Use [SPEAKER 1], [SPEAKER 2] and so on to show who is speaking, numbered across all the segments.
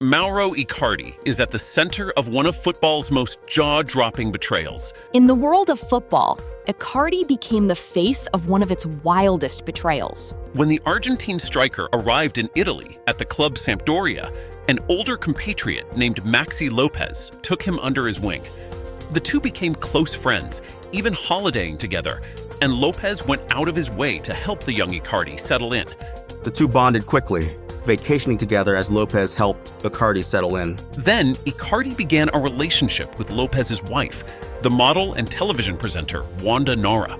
[SPEAKER 1] Mauro Icardi is at the center of one of football's most jaw-dropping betrayals.
[SPEAKER 2] In the world of football, Icardi became the face of one of its wildest betrayals.
[SPEAKER 1] When the Argentine striker arrived in Italy at the club Sampdoria, an older compatriot named Maxi Lopez took him under his wing. The two became close friends, even holidaying together, and Lopez went out of his way to help the young Icardi settle in.
[SPEAKER 3] The two bonded quickly, vacationing together as Lopez helped Icardi settle in.
[SPEAKER 1] Then, Icardi began a relationship with Lopez's wife, the model and television presenter Wanda Nara.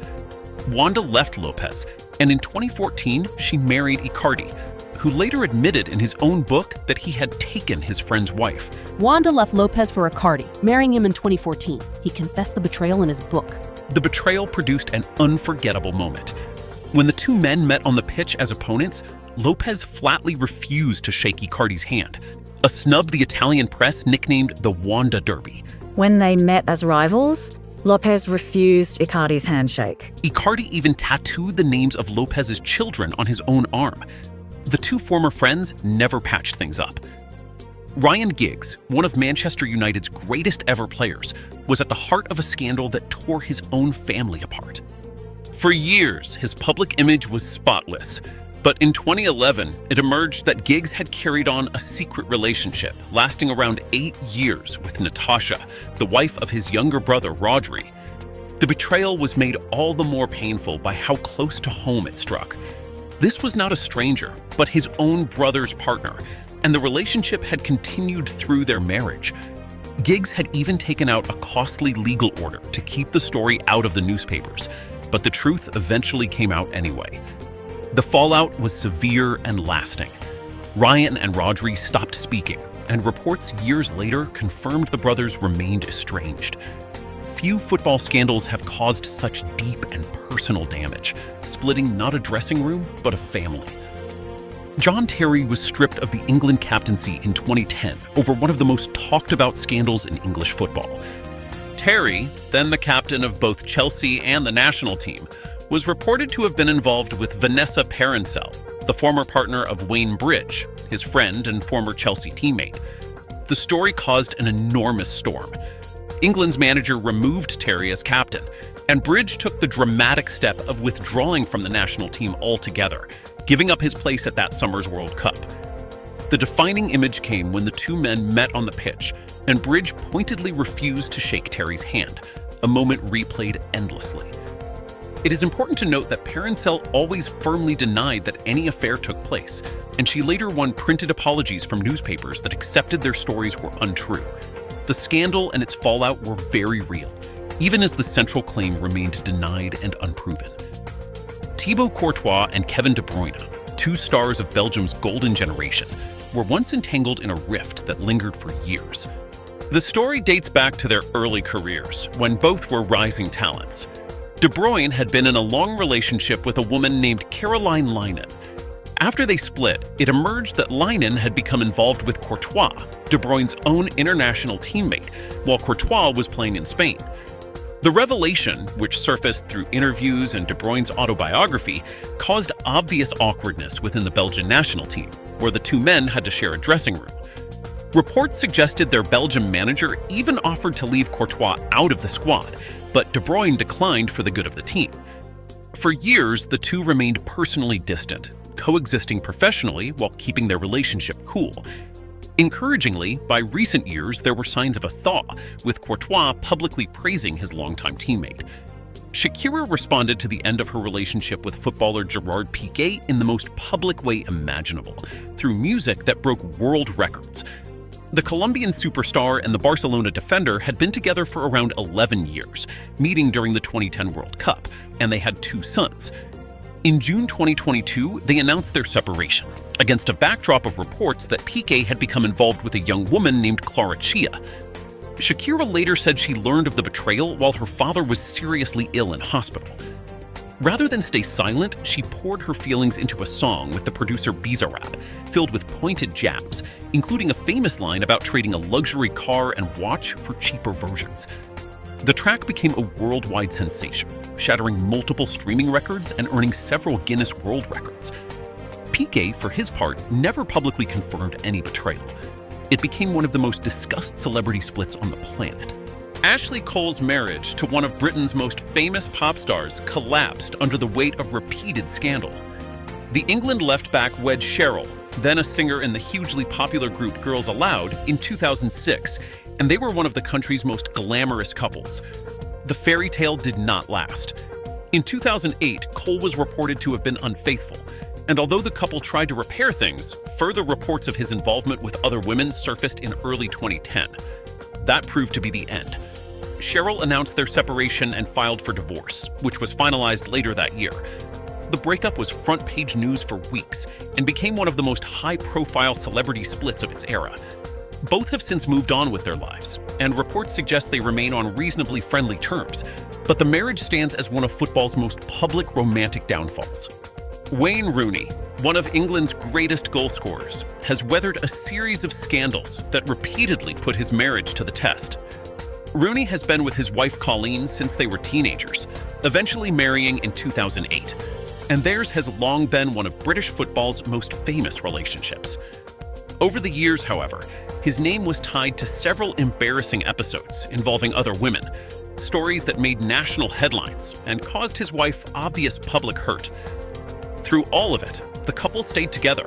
[SPEAKER 1] Wanda left Lopez, and in 2014, she married Icardi, who later admitted in his own book that he had taken his friend's wife.
[SPEAKER 4] Wanda left Lopez for Icardi, marrying him in 2014. He confessed the betrayal in his book.
[SPEAKER 1] The betrayal produced an unforgettable moment. When the two men met on the pitch as opponents, Lopez flatly refused to shake Icardi's hand, a snub the Italian press nicknamed the Wanda Derby.
[SPEAKER 5] When they met as rivals, Lopez refused Icardi's handshake.
[SPEAKER 1] Icardi even tattooed the names of Lopez's children on his own arm. The two former friends never patched things up. Ryan Giggs, one of Manchester United's greatest ever players, was at the heart of a scandal that tore his own family apart. For years, his public image was spotless. But in 2011, it emerged that Giggs had carried on a secret relationship lasting around 8 years with Natasha, the wife of his younger brother, Rodri. The betrayal was made all the more painful by how close to home it struck. This was not a stranger, but his own brother's partner, and the relationship had continued through their marriage. Giggs had even taken out a costly legal order to keep the story out of the newspapers, but the truth eventually came out anyway. The fallout was severe and lasting. Ryan and Rodri stopped speaking, and reports years later confirmed the brothers remained estranged. Few football scandals have caused such deep and personal damage, splitting not a dressing room, but a family. John Terry was stripped of the England captaincy in 2010 over one of the most talked about scandals in English football. Terry, then the captain of both Chelsea and the national team, was reported to have been involved with Vanessa Parencel, the former partner of Wayne Bridge, his friend and former Chelsea teammate. The story caused an enormous storm. England's manager removed Terry as captain, and Bridge took the dramatic step of withdrawing from the national team altogether, giving up his place at that summer's World Cup. The defining image came when the two men met on the pitch, and Bridge pointedly refused to shake Terry's hand, a moment replayed endlessly. It is important to note that Parencel always firmly denied that any affair took place, and she later won printed apologies from newspapers that accepted their stories were untrue. The scandal and its fallout were very real, even as the central claim remained denied and unproven. Thibaut Courtois and Kevin De Bruyne, two stars of Belgium's golden generation, were once entangled in a rift that lingered for years. The story dates back to their early careers, when both were rising talents. De Bruyne had been in a long relationship with a woman named Caroline Linen. After they split, it emerged that Linen had become involved with Courtois, De Bruyne's own international teammate, while Courtois was playing in Spain. The revelation, which surfaced through interviews and De Bruyne's autobiography, caused obvious awkwardness within the Belgian national team, where the two men had to share a dressing room. Reports suggested their Belgian manager even offered to leave Courtois out of the squad, but De Bruyne declined for the good of the team. For years, the two remained personally distant, coexisting professionally while keeping their relationship cool. Encouragingly, by recent years, there were signs of a thaw, with Courtois publicly praising his longtime teammate. Shakira responded to the end of her relationship with footballer Gerard Piqué in the most public way imaginable, through music that broke world records. The Colombian superstar and the Barcelona defender had been together for around 11 years, meeting during the 2010 World Cup, and they had 2 sons. In June 2022, they announced their separation, against a backdrop of reports that Piqué had become involved with a young woman named Clara Chia. Shakira later said she learned of the betrayal while her father was seriously ill in hospital. Rather than stay silent, she poured her feelings into a song with the producer Bizarrap, filled with pointed jabs, including a famous line about trading a luxury car and watch for cheaper versions. The track became a worldwide sensation, shattering multiple streaming records and earning several Guinness World Records. Piqué, for his part, never publicly confirmed any betrayal. it became one of the most discussed celebrity splits on the planet. Ashley Cole's marriage to one of Britain's most famous pop stars collapsed under the weight of repeated scandal. The England left-back wed Cheryl, then a singer in the hugely popular group Girls Aloud, in 2006, and they were one of the country's most glamorous couples. The fairy tale did not last. In 2008, Cole was reported to have been unfaithful, and although the couple tried to repair things, further reports of his involvement with other women surfaced in early 2010. That proved to be the end. Cheryl announced their separation and filed for divorce, which was finalized later that year. The breakup was front-page news for weeks and became one of the most high-profile celebrity splits of its era. Both have since moved on with their lives, and reports suggest they remain on reasonably friendly terms, but the marriage stands as one of football's most public romantic downfalls. Wayne Rooney, one of England's greatest goal scorers, has weathered a series of scandals that repeatedly put his marriage to the test. Rooney has been with his wife Colleen since they were teenagers, eventually marrying in 2008, and theirs has long been one of British football's most famous relationships. Over the years, however, his name was tied to several embarrassing episodes involving other women, stories that made national headlines and caused his wife obvious public hurt. Through all of it, the couple stayed together.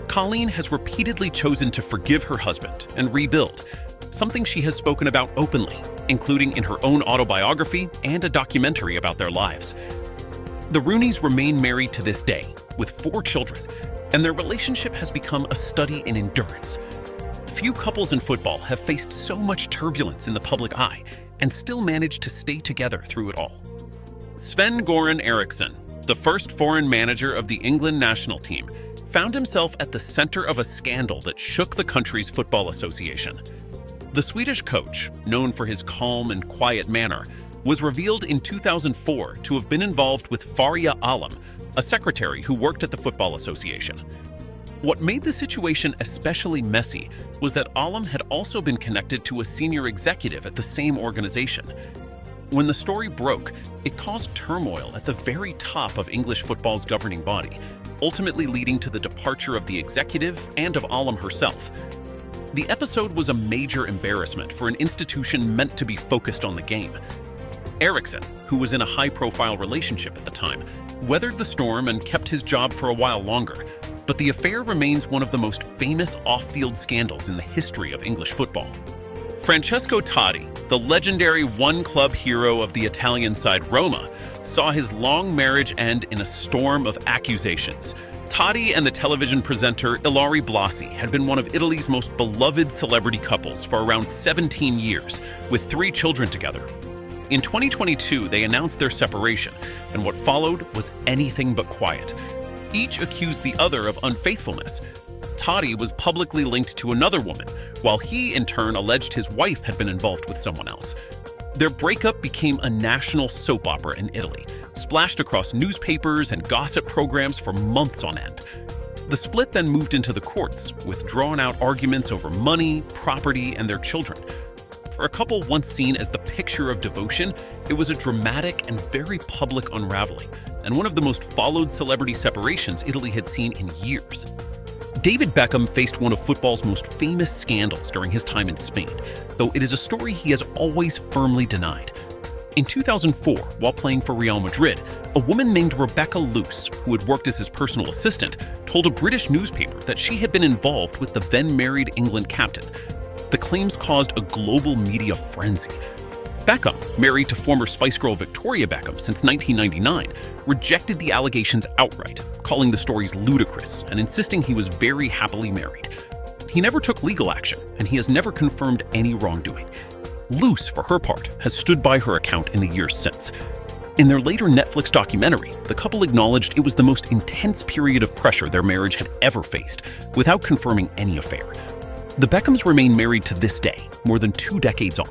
[SPEAKER 1] Colleen has repeatedly chosen to forgive her husband and rebuild, something she has spoken about openly, including in her own autobiography and a documentary about their lives. The Rooneys remain married to this day, with 4 children, and their relationship has become a study in endurance. Few couples in football have faced so much turbulence in the public eye and still managed to stay together through it all. Sven-Göran Eriksson, the first foreign manager of the England national team, found himself at the center of a scandal that shook the country's football association. The Swedish coach, known for his calm and quiet manner, was revealed in 2004 to have been involved with Faria Alam, a secretary who worked at the Football Association. What made the situation especially messy was that Alam had also been connected to a senior executive at the same organization. When the story broke, it caused turmoil at the very top of English football's governing body, ultimately leading to the departure of the executive and of Alam herself. The episode was a major embarrassment for an institution meant to be focused on the game. Eriksson, who was in a high-profile relationship at the time, weathered the storm and kept his job for a while longer, but the affair remains one of the most famous off-field scandals in the history of English football. Francesco Totti, the legendary one-club hero of the Italian side Roma, saw his long marriage end in a storm of accusations. Totti and the television presenter Ilari Blasi had been one of Italy's most beloved celebrity couples for around 17 years, with 3 children together. In 2022, they announced their separation, and what followed was anything but quiet. Each accused the other of unfaithfulness. Totti was publicly linked to another woman, while he in turn alleged his wife had been involved with someone else. Their breakup became a national soap opera in Italy, splashed across newspapers and gossip programs for months on end. The split then moved into the courts, with drawn-out arguments over money, property, and their children. For a couple once seen as the picture of devotion, it was a dramatic and very public unraveling, and one of the most followed celebrity separations Italy had seen in years. David Beckham faced one of football's most famous scandals during his time in Spain, though it is a story he has always firmly denied. In 2004, while playing for Real Madrid, a woman named Rebecca Luce, who had worked as his personal assistant, told a British newspaper that she had been involved with the then-married England captain. The claims caused a global media frenzy. Beckham, married to former Spice Girl Victoria Beckham since 1999, rejected the allegations outright, calling the stories ludicrous and insisting he was very happily married. He never took legal action, and he has never confirmed any wrongdoing. Luce, for her part, has stood by her account in the years since. In their later Netflix documentary, the couple acknowledged it was the most intense period of pressure their marriage had ever faced, without confirming any affair. The Beckhams remain married to this day, more than 2 decades on.